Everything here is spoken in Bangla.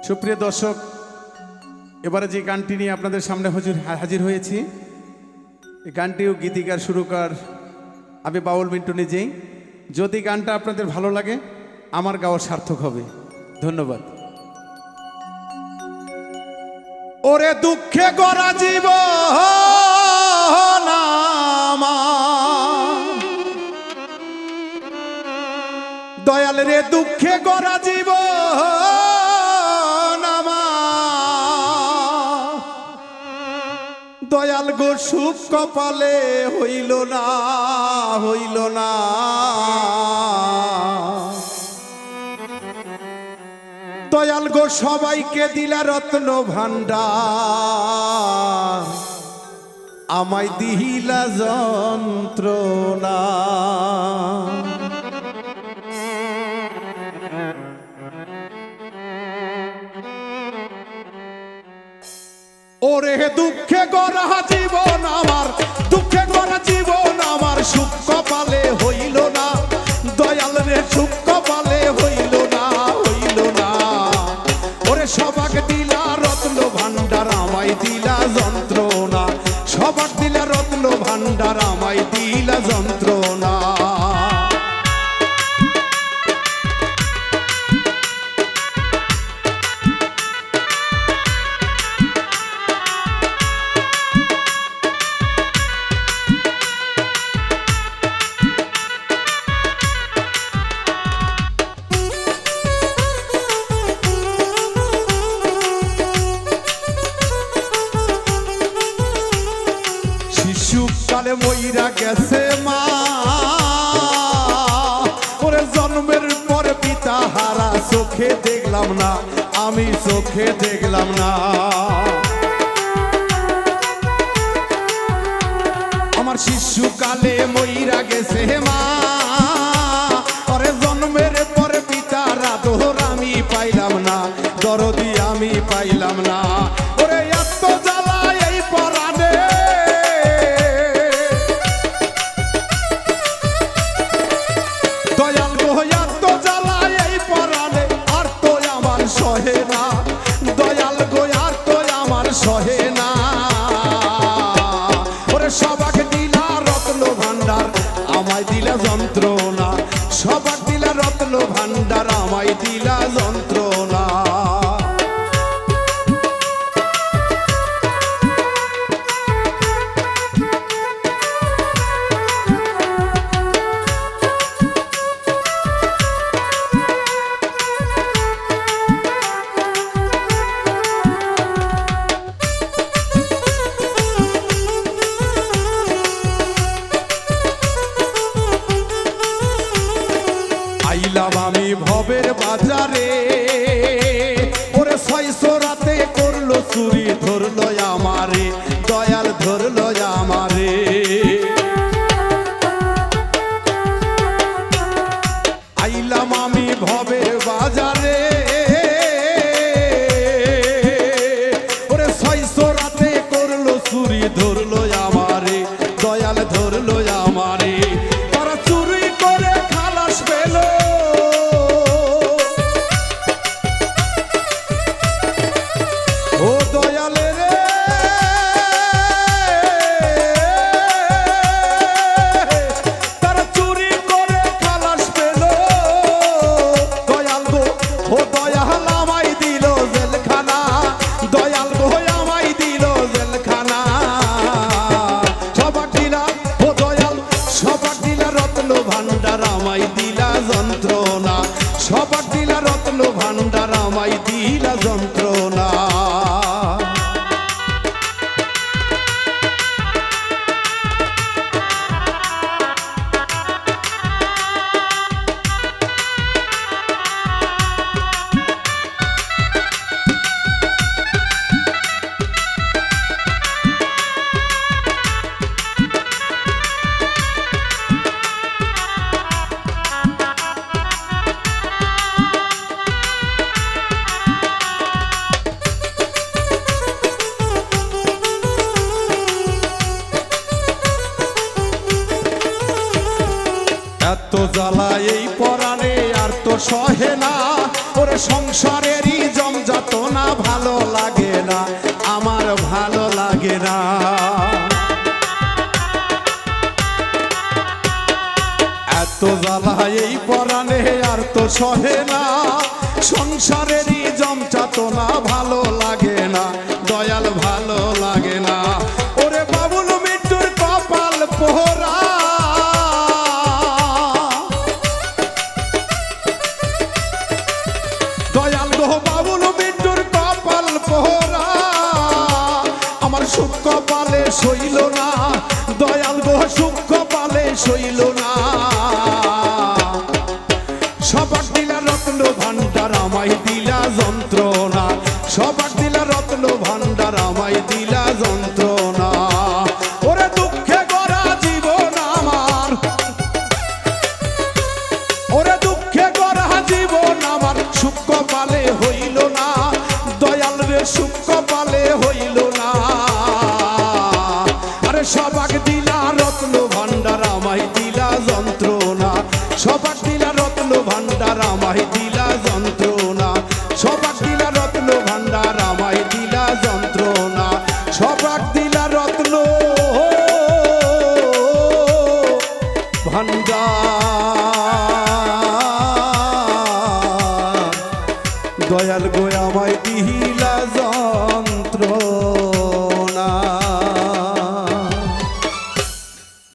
সুপ্রিয় দর্শক, এবারে যে গানটি নিয়ে আপনাদের সামনে হাজির হয়েছি, এই গানটিও গীতিকার সুরকার আমি বাউল মিন্টু নিজেই। যদি গানটা আপনাদের ভালো লাগে, আমার গাওয়ার সার্থক হবে। ধন্যবাদ। ওরে দুঃখে গড়া জীবন আমার, দয়াল রে দুঃখে গড়া জীবন আমার, দয়াল গো সুখ কপালে হইল না, হইল না। দয়াল গো সবাইকে দিলা রত্ন ভান্ডার, আমায় দিলা যন্ত্রণা। ওরে দুঃখে গড়া জীবন আমার, দুঃখে গড়া জীবন আমার, সুখ কপালে হইল না। দয়াল রে সুখ কপালে হইল না, হইল না। ওরে সবাক দিলা রত্ন ভান্ডার, আমায় দিলা যন্ত্রণা। সবাক দিলা রত্ন ভান্ডার, আমায় দিলা যন্ত্রণা। শিশুকালে মইরা গেছে মা, ওরে জন্মের পর পিতা হারা, চোখে দেখলাম না, আমি চোখে দেখলাম না। আমার শিশুকালে মইরা গেছে মা, ওরে জন্মের পর পিতার আদর আমি পাইলাম না, দরদি আমি পাইলাম না। ওরে এত জ্বালা এই পরাণে, দয়াল গো এত জ্বালা এই পরাণে, আর তো আমার সহে না। দয়াল গো আর তো আমার সহে না। ওরে সবাক দিলা রত্ন ভান্ডার, আমায় দিলা যন্ত্রণা। সবাক দিলা রত্ন ভান্ডার, আমায় দিলা যন্ত্রণা। আইলাম আমি ভবের বাজারে, ওরে 600 রাতে করলো চুরি, ধরলো আমারে, দয়াল ধরলো আমারে। আইলাম আমি ভবের বাজারে, ওরে 600 রাতে করলো চুরি, ধরলো আমারে, দয়াল ধরলো আমারে। তারা চুরি করে খালাস পেল, ও দয়ালে রে, তারা চুরি করে খালাস পেল। দয়াল গো ও দয়াল আমায় দিল জেলখানা, দয়াল গো আমায় দিল জেলখানা। সবাক দিলা ও দয়াল, সবাক দিলা রত্ন ভান্ডার, আমায় দিলা যন্ত্রণা। সবাক দিলা রত্ন ভান্ডার, আমায় দিলা যন্ত্রণা। এত জ্বালা এই পরাণে, আর তো সহে না, ওরে সংসারেরই যন্ত্রণা ভালো লাগে না, আমার ভালো লাগে না। এত জ্বালা এই পরাণে আর তো সহে না, সংসারেরই যন্ত্রণা ভালো লাগে না, দয়াল ভালো লাগে না। ওরে বাবুল মৃত্যুর কপাল পোহরা, দয়াল গো বাবুল মৃত্যুর কপাল পোহরা, আমার সুখ কপালে সইল না, দয়াল গো সুখ কপালে সইল না। সবাক দিলা রত্ন ভান্ডার আমায় দিলা যন্ত্রণা, সবাক দিলা রত্ন ভান্ডার আমায় দিলা যন্ত্রণা। ওরে দুঃখে গড়া জীবন আমার, ওরে দুঃখে গড়া জীবন আমার, সুখ কপালে হইল না, দয়াল রে সুখ কপালে হইল না। আরে সবাক দিলা রত্ন ভান্ডার আমায় দিলা যন্ত্রণা, সবাক দিলা রত্ন ভান্ডার আমায় দিলা যন্ত্রণা, সবাক দিলা রত্ন ভান্ডার আমায় দিলা যন্ত্রণা, সবাক দিলা রত্ন ভান্ডার, দয়াল গো আমায় দিলা যন্ত্রণা।